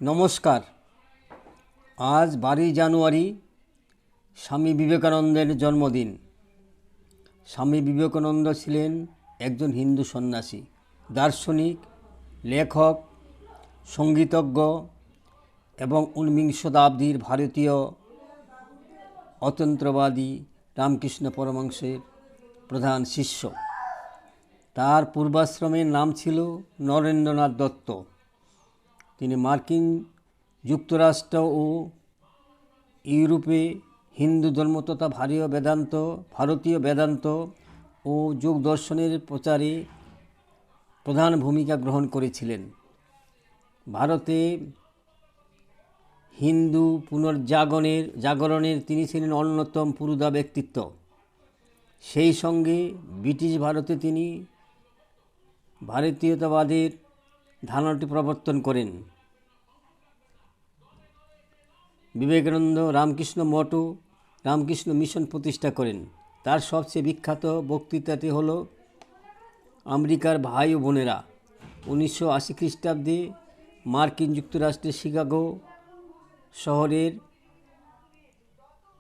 নমস্কার। আজ 12 জানুয়ারি স্বামী বিবেকানন্দের জন্মদিন। স্বামী বিবেকানন্দ ছিলেন একজন হিন্দু সন্ন্যাসী, দার্শনিক, লেখক, সঙ্গীতজ্ঞ এবং ঊনবিংশ শতাব্দীর ভারতীয় অতন্ত্রবাদী রামকৃষ্ণ পরমহংসের প্রধান শিষ্য। তার পূর্বাশ্রমের নাম ছিল নরেন্দ্রনাথ দত্ত। তিনি মার্কিন যুক্তরাষ্ট্র ও ইউরোপে হিন্দু ধর্ম তথা ভারতীয় বেদান্ত ও যোগ দর্শনের প্রচারে প্রধান ভূমিকা গ্রহণ করেছিলেন। ভারতে হিন্দু জাগরণের তিনি ছিলেন অন্যতম পুরোধা ব্যক্তিত্ব। সেই সঙ্গে ব্রিটিশ ভারতে তিনি ভারতীয়তাবাদের ধারণাটি প্রবর্তন করেন। বিবেকানন্দ রামকৃষ্ণ মঠ ও রামকৃষ্ণ মিশন প্রতিষ্ঠা করেন। তার সবচেয়ে বিখ্যাত বক্তৃতাটি হল আমেরিকার ভাই ও বোনেরা। 1980 খ্রিস্টাব্দে মার্কিন যুক্তরাষ্ট্রের শিকাগো শহরের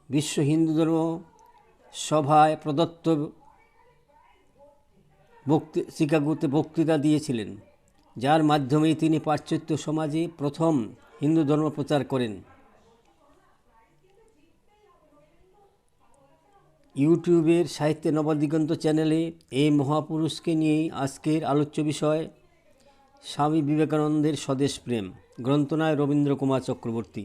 বিশ্ব হিন্দু ধর্ম সভায় প্রদত্ত শিকাগোতে বক্তৃতা দিয়েছিলেন, যার মাধ্যমে তিনি পাশ্চাত্য সমাজে প্রথম হিন্দু ধর্ম প্রচার করেন। ইউটিউবের সাহিত্যে নবদিগন্ত চ্যানেলে এই মহাপুরুষকে নিয়েই আজকের আলোচ্য বিষয় স্বামী বিবেকানন্দের স্বদেশ প্রেম। গ্রন্থনায় রবীন্দ্র কুমার চক্রবর্তী।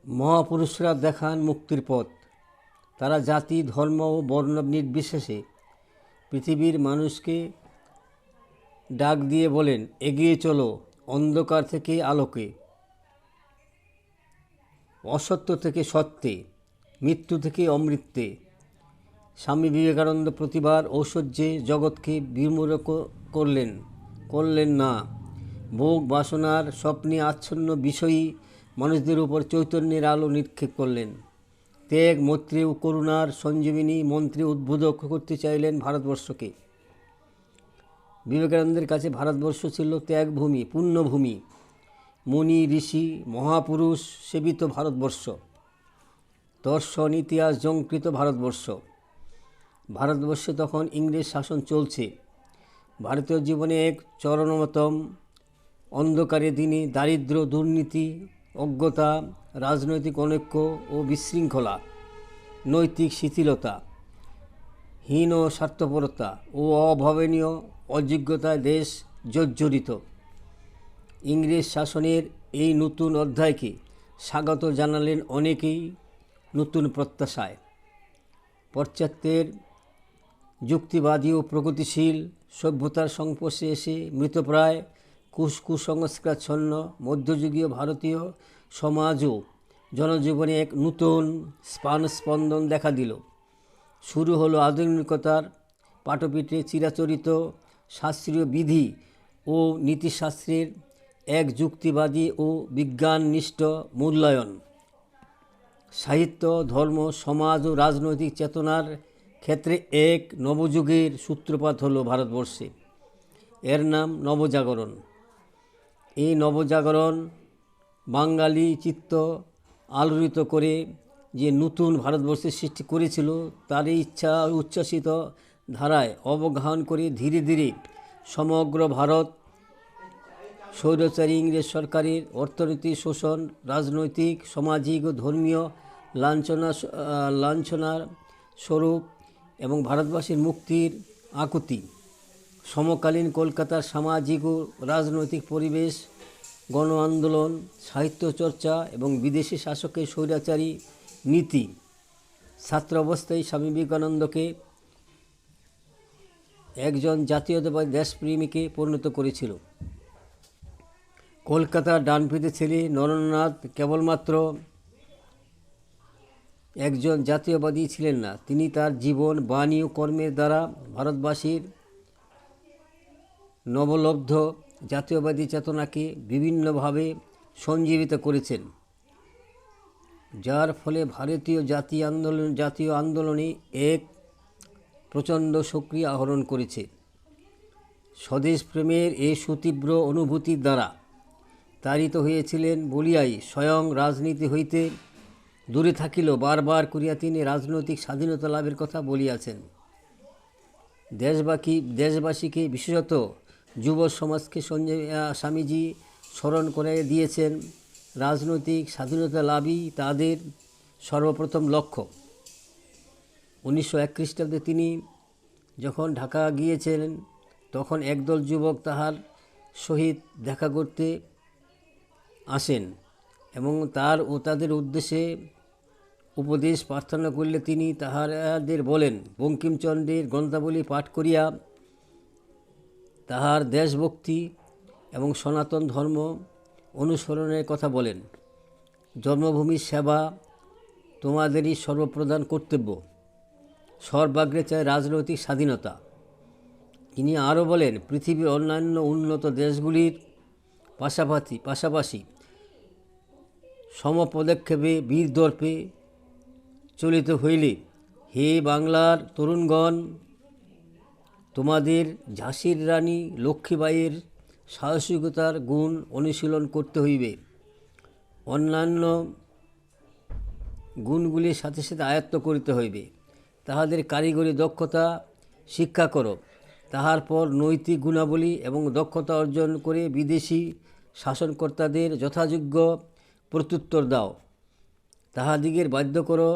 মহাপুরুষরা দেখান মুক্তির পথ। তারা জাতি, ধর্ম ও বর্ণ নির্বিশেষে পৃথিবীর মানুষকে ডাক দিয়ে বলেন, এগিয়ে চলো অন্ধকার থেকে আলোকে, অসত্য থেকে সত্যে, মৃত্যু থেকে অমৃতে। স্বামী বিবেকানন্দ প্রতিবার ঐশ্বর্যে জগৎকে বিমূঢ় করলেন না। ভোগ বাসনার স্বপ্নে আচ্ছন্ন বিষয়ী মানুষদের উপর চৈতন্যের আলো নিক্ষেপ করলেন। ত্যাগ, মৈত্রী ও করুণার সঞ্জীবিনী মন্ত্রে উদ্বুদ্ধ করতে চাইলেন ভারতবর্ষকে। বিবেকানন্দের কাছে ভারতবর্ষ ছিল ত্যাগভূমি, পুণ্যভূমি, মুনি ঋষি মহাপুরুষ সেবিত ভারতবর্ষ, দর্শন ইতিহাস ঝঙ্কৃত ভারতবর্ষ। ভারতবর্ষে তখন ইংরেজ শাসন চলছে। ভারতীয় জীবনে এক চরমতম অন্ধকারে দিনে দারিদ্র্য, দুর্নীতি, অজ্ঞতা, রাজনৈতিক অনৈক্য ও বিশৃঙ্খলা, নৈতিক শিথিলতা, হীন স্বার্থপরতা ও অভাবনীয় অযোগ্যতায় দেশ জর্জরিত। ইংরেজ শাসনের এই নতুন অধ্যায়কে স্বাগত জানালেন অনেকেই নতুন প্রত্যাশায়। পাশ্চাত্যের যুক্তিবাদী ও প্রগতিশীল সভ্যতার সংস্পর্শে এসে মৃতপ্রায় কুসংস্কারাচ্ছন্ন মধ্যযুগীয় ভারতীয় সমাজ ও জনজীবনে এক নূতন স্পন্দন দেখা দিল। শুরু হলো আধুনিকতার পাটপীঠে চিরাচরিত শাস্ত্রীয় বিধি ও নীতিশাস্ত্রের এক যুক্তিবাদী ও বিজ্ঞাননিষ্ঠ মূল্যায়ন। সাহিত্য, ধর্ম, সমাজ ও রাজনৈতিক চেতনার ক্ষেত্রে এক নবযুগের সূত্রপাত হলো ভারতবর্ষে। এর নাম নবজাগরণ। এই নবজাগরণ বাঙালি চিত্ত আলোড়িত করে যে নতুন ভারতবর্ষের সৃষ্টি করেছিল, তারই উচ্ছ্বাসিত ধারায় অবগাহন করে ধীরে ধীরে সমগ্র ভারত স্বৈরাচারী ইংরেজ সরকারের অর্থনৈতিক শোষণ, রাজনৈতিক, সামাজিক ও ধর্মীয় লাঞ্ছনার স্বরূপ এবং ভারতবাসীর মুক্তির আকুতি। সমকালীন কলকাতার সামাজিক ও রাজনৈতিক পরিবেশ, গণ আন্দোলন, সাহিত্য চর্চা এবং বিদেশি শাসকের স্বৈরাচারী নীতি ছাত্র অবস্থায় স্বামী বিবেকানন্দকে একজন জাতীয়তাবাদী দেশপ্রেমীকে পরিণত করেছিল। কলকাতার ডানপিটে ছেলে নরেন্দ্রনাথ কেবলমাত্র একজন জাতীয়বাদী ছিলেন না, তিনি তার জীবন, বাণী ও কর্মের দ্বারা ভারতবাসীর নবলব্ধ জাতীয়বাদী চেতনাকে বিভিন্নভাবে সঞ্জীবিত করেছেন, যার ফলে ভারতীয় জাতীয় আন্দোলনে এক প্রচণ্ড সক্রিয় আহরণ করেছে। স্বদেশ প্রেমের এই সুতীব্র অনুভূতির দ্বারা তাড়িত হইয়াছিলেন বলিয়াই স্বয়ং রাজনীতি হইতে দূরে থাকিলেও বারবার করিয়া তিনি রাজনৈতিক স্বাধীনতা লাভের কথা বলিয়াছেন। দেশবাসীকে বিশেষত যুব সমাজকে স্বামীজি স্মরণ করাইয়া দিয়েছেন রাজনৈতিক স্বাধীনতা লাভই তাদের সর্বপ্রথম লক্ষ্য। 1901 খ্রিস্টাব্দে তিনি যখন ঢাকা গিয়েছিলেন তখন একদল যুবক তাহার সহিত দেখা করতে আসেন এবং তাদের উদ্দেশ্যে উপদেশ প্রার্থনা করলে তিনি তাহাদের বলেন, বঙ্কিমচন্দ্রের গ্রন্থাবলী পাঠ করিয়া তাহার দেশভক্তি এবং সনাতন ধর্ম অনুসরণের কথা বলেন। জন্মভূমির সেবা তোমাদেরই সর্বপ্রধান কর্তব্য। সর্বাগ্রে চায় রাজনৈতিক স্বাধীনতা। তিনি আরও বলেন, পৃথিবীর অন্যান্য উন্নত দেশগুলির পাশাপাশি সমপদক্ষেপে বীর দর্পে চলিত হইলে হে বাংলার তরুণগণ, তোমাদের ঝাঁসির রানী লক্ষ্মীবাঈয়ের সাহসিকতার গুণ অনুশীলন করতে হইবে। অন্যান্য গুণগুলির সাথে সাথে আয়ত্ত করিতে হইবে। তাহাদের কারিগরি দক্ষতা শিক্ষা করো। তাহার পর নৈতিক গুণাবলী এবং দক্ষতা অর্জন করে বিদেশি শাসনকর্তাদের যথাযোগ্য প্রত্যুত্তর দাও। তাহাদিগের বাধ্য করো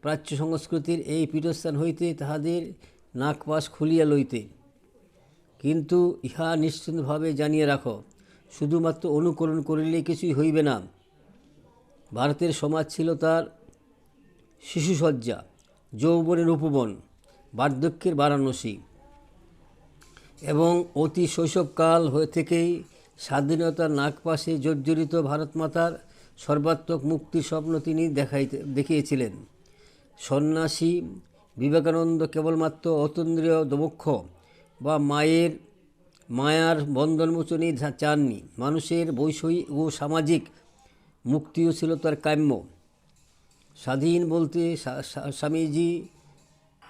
প্রাচ্য সংস্কৃতির এই পীঠস্থান হইতে তাহাদের নাকপাশ খুলিয়া লইতে। কিন্তু ইহা নিশ্চিতভাবে জানিয়া রাখো, শুধুমাত্র অনুকরণ করিলে কিছুই হইবে না। ভারতের সমাজ ছিল তার শিশুসজ্জা, যৌবনের উপবন, বার্ধক্যের বারাণসী এবং অতি শৈশবকাল থেকেই স্বাধীনতার নাগপাশে জর্জরিত ভারতমাতার সর্বাত্মক মুক্তির স্বপ্ন তিনি দেখিয়েছিলেন। সন্ন্যাসী বিবেকানন্দ কেবলমাত্র অতীন্দ্রিয় মোক্ষ বা মায়ার বন্ধনমোচনই চাননি, মানুষের বৈষয়িক ও সামাজিক মুক্তিও ছিল তার কাম্য। স্বাধীন বলতে স্বামীজি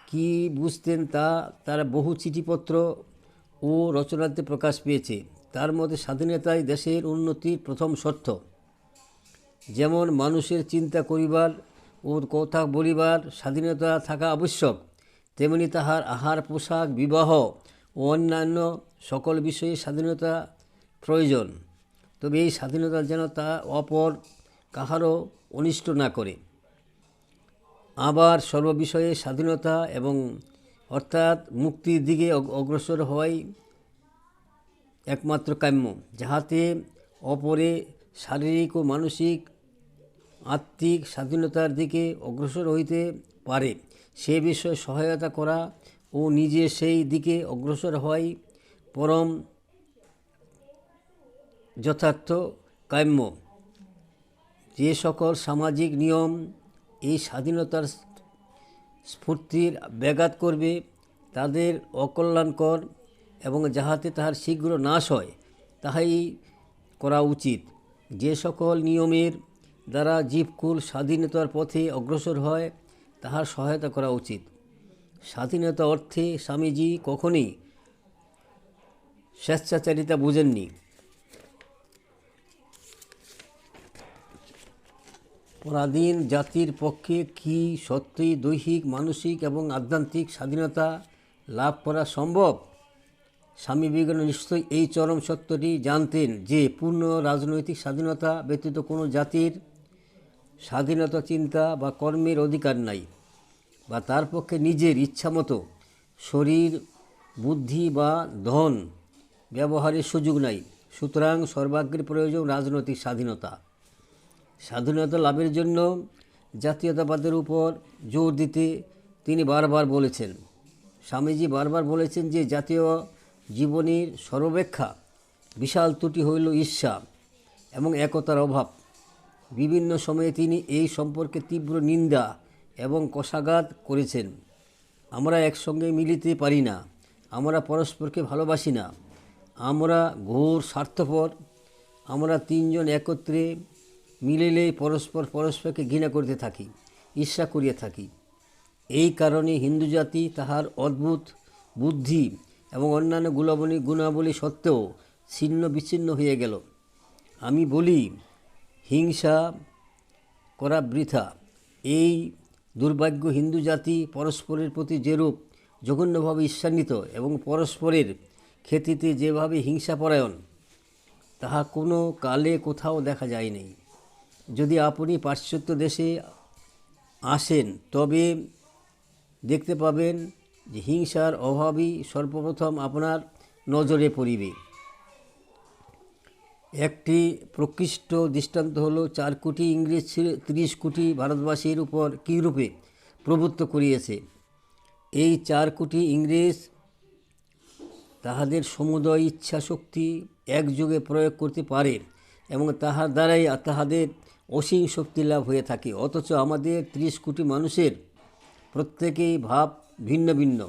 কি বুঝতেন তা তার বহু চিঠিপত্র ও রচনাতে প্রকাশ পেয়েছে। তার মতে স্বাধীনতাই দেশের উন্নতির প্রথম শর্ত। যেমন মানুষের চিন্তা করিবার ও কথা বলিবার স্বাধীনতা থাকা আবশ্যক, তেমনি তাহার আহার, পোশাক, বিবাহ ও অন্যান্য সকল বিষয়ে স্বাধীনতা প্রয়োজন। তবে এই স্বাধীনতা যেন তা অপর কাহারও অনিষ্ট না করে। আবার সর্ববিষয়ে স্বাধীনতা এবং অর্থাৎ মুক্তির দিকে অগ্রসর হওয়াই একমাত্র কাম্য, যাহাতে অপরে শারীরিক ও মানসিক আত্মিক স্বাধীনতার দিকে অগ্রসর হইতে পারে সে বিষয়ে সহায়তা করা ও নিজে সেই দিকে অগ্রসর হওয়াই পরম যথার্থ কাম্য। যে সকল সামাজিক নিয়ম এই স্বাধীনতার স্ফূর্তির ব্যাঘাত করবে তাদের অকল্যাণকর এবং যাহাতে তাহার শীঘ্র নাশ হয় তাহাই করা উচিত। যে সকল নিয়মের দ্বারা জীবকুল স্বাধীনতার পথে অগ্রসর হয় তাহার সহায়তা করা উচিত। স্বাধীনতা অর্থে স্বামীজি কখনই স্বেচ্ছাচারিতা বুঝেননি। পরাধীন জাতির পক্ষে কি সত্যই দৈহিক, মানসিক এবং আধ্যাত্মিক স্বাধীনতা লাভ করা সম্ভব? স্বামী বিবেকানন্দ নিশ্চয়ই এই চরম সত্যটি জানতেন যে পূর্ণ রাজনৈতিক স্বাধীনতা ব্যতীত কোনো জাতির স্বাধীনতা চিন্তা বা কর্মের অধিকার নাই, বা তার পক্ষে নিজের ইচ্ছামতো শরীর, বুদ্ধি বা ধন ব্যবহারের সুযোগ নাই। সুতরাং সর্বাগ্রে প্রয়োজন রাজনৈতিক স্বাধীনতা। স্বাধীনতা লাভের জন্য জাতীয়তাবাদের উপর জোর দিতে তিনি বারবার বলেছেন। স্বামীজি বারবার বলেছেন যে জাতীয় জীবনের সর্বাপেক্ষা বিশাল ত্রুটি হইল ঈর্ষা এবং একতার অভাব। বিভিন্ন সময়ে তিনি এই সম্পর্কে তীব্র নিন্দা এবং কষাঘাত করেছেন। আমরা একসঙ্গে মিলিতে পারি না, আমরা পরস্পরকে ভালোবাসি না, আমরা ঘোর স্বার্থপর, আমরা তিনজন একত্রে মিলিলেই পরস্পরকে ঘৃণা করতে থাকি, ঈর্ষা করিয়া থাকি। এই কারণে হিন্দু জাতি তাহার অদ্ভুত বুদ্ধি এবং অন্যান্য গুণাবলী সত্ত্বেও ছিন্ন বিচ্ছিন্ন হয়ে গেল। আমি বলি, হিংসা করা বৃথা। এই দুর্ভাগ্য হিন্দু জাতি পরস্পরের প্রতি যেরূপ জঘন্যভাবে ঈর্ষান্বিত এবং পরস্পরের খ্যাতিতে যেভাবে হিংসাপরায়ণ, তাহা কোনো কালে কোথাও দেখা যায় নাই। যদি আপনি পাশ্চাত্য দেশে আসেন তবে দেখতে পাবেন যে হিংসার অভাবই সর্বপ্রথম আপনার নজরে পড়িবে। একটি প্রকৃষ্ট দৃষ্টান্ত হল 4 কোটি ইংরেজ 30 কোটি ভারতবাসীর উপর কীরূপে প্রভুত্ব করিয়েছে। এই 4 কোটি ইংরেজ তাহাদের সমুদয় ইচ্ছা শক্তি একযোগে প্রয়োগ করতে পারে এবং তাহার দ্বারাই তাহাদের অসীম শক্তি লাভ হয়ে থাকে। অথচ আমাদের 30 কোটি মানুষের প্রত্যেকেই ভাব ভিন্ন ভিন্ন।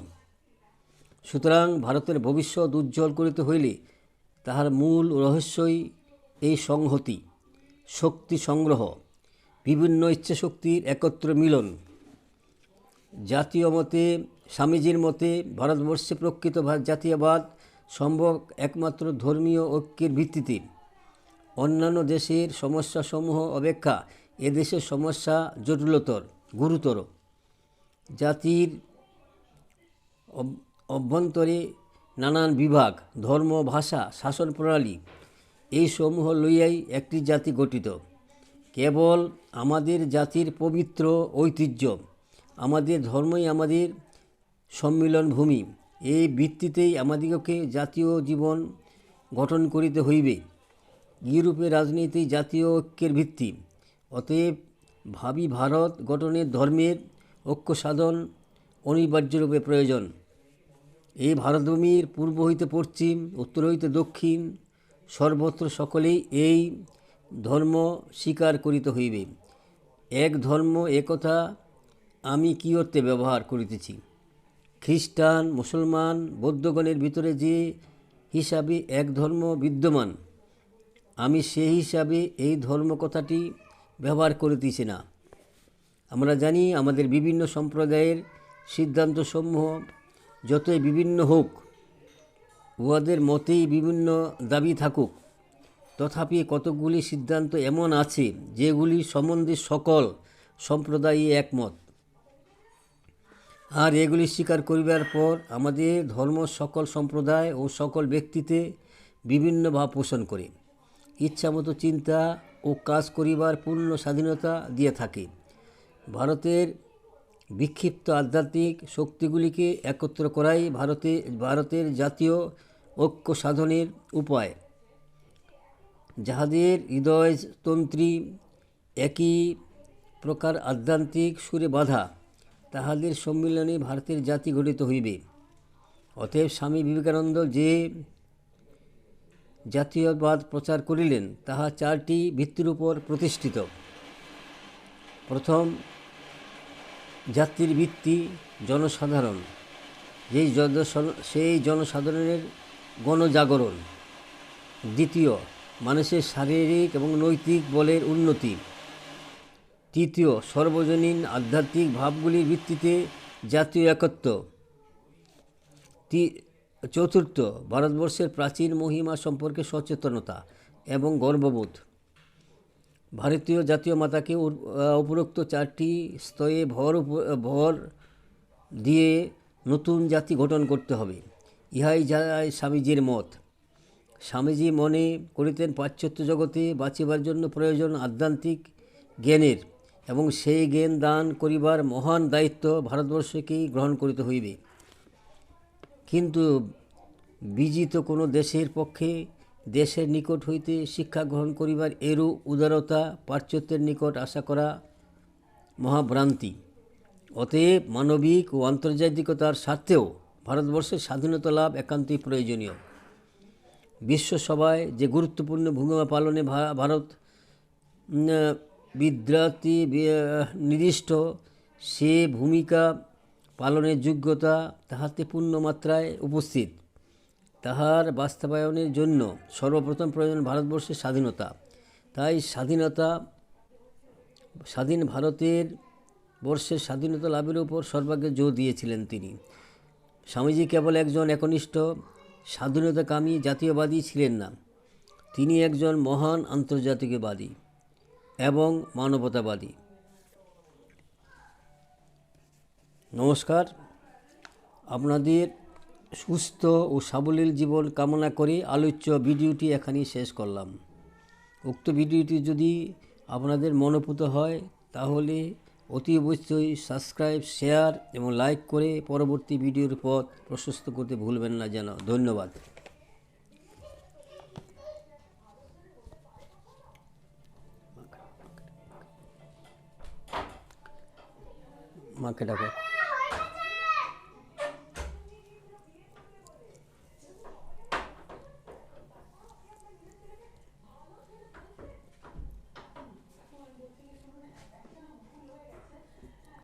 সুতরাং ভারতের ভবিষ্যৎ উজ্জ্বল করিতে হইলে তাহার মূল রহস্যই এই সংহতি, শক্তি সংগ্রহ, বিভিন্ন ইচ্ছাশক্তির একত্র মিলন। জাতীয় মতে, স্বামীজির মতে, ভারতবর্ষে প্রকৃত জাতীয়বাদ সম্ভব একমাত্র ধর্মীয় ঐক্যের ভিত্তিতে। অন্যান্য দেশের সমস্যাসমূহ অপেক্ষা এদেশের সমস্যা গুরুতর। জাতির অভ্যন্তরে নানান বিভাগ, ধর্ম, ভাষা, শাসন প্রণালী এই সমূহ লইয়াই একটি জাতি গঠিত। কেবল আমাদের জাতির পবিত্র ঐতিহ্য, আমাদের ধর্মই আমাদের সম্মিলন ভূমি। এই ভিত্তিতেই আমাদিগকে জাতীয় জীবন গঠন করিতে হইবে। ইউরোপের রাজনীতি জাতীয় ঐক্যের ভিত্তি। অতএব ভাবী ভারত গঠনের ধর্মের ঐক্য সাধন অনিবার্যরূপে প্রয়োজন। এই ভারতভূমির পূর্ব হইতে পশ্চিম, উত্তর হইতে দক্ষিণ, সর্বত্র সকলেই এই ধর্ম স্বীকার করিতে হইবে। এক ধর্ম, একথা আমি কি অর্থে ব্যবহার করিতেছি। খ্রিস্টান, মুসলমান, বৌদ্ধগণের ভিতরে যে হিসাবে এক ধর্ম বিদ্যমান, আমি সেই হিসাবে এই ধর্ম কথাটি ব্যবহার করিতেছি না। আমরা জানি আমাদের বিভিন্ন সম্প্রদায়ের সিদ্ধান্তসমূহ যতই বিভিন্ন হোক, উহাদের মতেই বিভিন্ন দাবি থাকুক, তথাপি কতকগুলি সিদ্ধান্ত এমন আছে যেগুলি সম্বন্ধে সকল সম্প্রদায়ই একমত। আর এগুলি স্বীকার করিবার পর আমাদের ধর্ম সকল সম্প্রদায় ও সকল ব্যক্তিতে বিভিন্ন ভাব পোষণ করে, ইচ্ছামতো চিন্তা ও কাজ করিবার পূর্ণ স্বাধীনতা দিয়ে থাকে। ভারতের বিক্ষিপ্ত আধ্যাত্মিক শক্তিগুলিকে একত্র করাই ভারতের জাতীয় ঐক্য সাধনের উপায়। যাহাদের হৃদয়তন্ত্রী একই প্রকার আধ্যাত্মিক সুরে বাঁধা, তাহাদের সম্মিলনে ভারতের জাতি গঠিত হইবে। অতএব স্বামী বিবেকানন্দ যে জাতীয়বাদ প্রচার করিলেন তাহা 4টি ভিত্তির উপর প্রতিষ্ঠিত। প্রথম, জাতির ভিত্তি জনসাধারণ, সেই জনসাধারণের গণজাগরণ। দ্বিতীয়, মানুষের শারীরিক এবং নৈতিক বলের উন্নতি। তৃতীয়, সর্বজনীন আধ্যাত্মিক ভাবগুলির ভিত্তিতে জাতীয় একত্ব। চতুর্থ, ভারতবর্ষের প্রাচীন মহিমা সম্পর্কে সচেতনতা এবং গর্ববোধ। ভারতীয় জাতীয় মাতাকে উপরোক্ত 4টি স্তরে ভর দিয়ে নতুন জাতি গঠন করতে হবে। ইহাই যায় স্বামীজির মত। স্বামীজি মনে করিতেন পাশ্চাত্য জগতে বাঁচিবার জন্য প্রয়োজন আধ্যাত্মিক জ্ঞানের, এবং সেই জ্ঞান দান করিবার মহান দায়িত্ব ভারতবর্ষকেই গ্রহণ করিতে হইবে। কিন্তু বিজিত কোনো দেশের পক্ষে দেশের নিকট হইতে শিক্ষা গ্রহণ করিবার এরূপ উদারতা পাশ্চাত্যের নিকট আশা করা মহাভ্রান্তি। অতএব মানবিক ও আন্তর্জাতিকতার স্বার্থেও ভারতবর্ষের স্বাধীনতা লাভ একান্তই প্রয়োজনীয়। বিশ্বসভায় যে গুরুত্বপূর্ণ ভূমিকা পালনে ভারত বিদ্যার্থী নির্দিষ্ট, সে ভূমিকা পালনের যোগ্যতা তাহাতে পূর্ণমাত্রায় উপস্থিত। তাহার বাস্তবায়নের জন্য সর্বপ্রথম প্রয়োজন ভারতবর্ষের স্বাধীনতা। তাই স্বাধীন ভারতের বর্ষের স্বাধীনতা লাভের উপর সর্বাগ্রে জোর দিয়েছিলেন তিনি। স্বামীজি কেবল একজন একনিষ্ঠ স্বাধীনতাকামী জাতীয়বাদী ছিলেন না, তিনি একজন মহান আন্তর্জাতিকবাদী এবং মানবতাবাদী। নমস্কার, আপনাদের সুস্থ ও সাবলীল জীবন কামনা করে আলোচ্য ভিডিওটি এখানেই শেষ করলাম। উক্ত ভিডিওটি যদি আপনাদের মনোপুত হয় তাহলে অতি অবশ্যই সাবস্ক্রাইব, শেয়ার এবং লাইক করে পরবর্তী ভিডিওর পথ প্রশস্ত করতে ভুলবেন না যেন। ধন্যবাদ। মাকে ডাকো।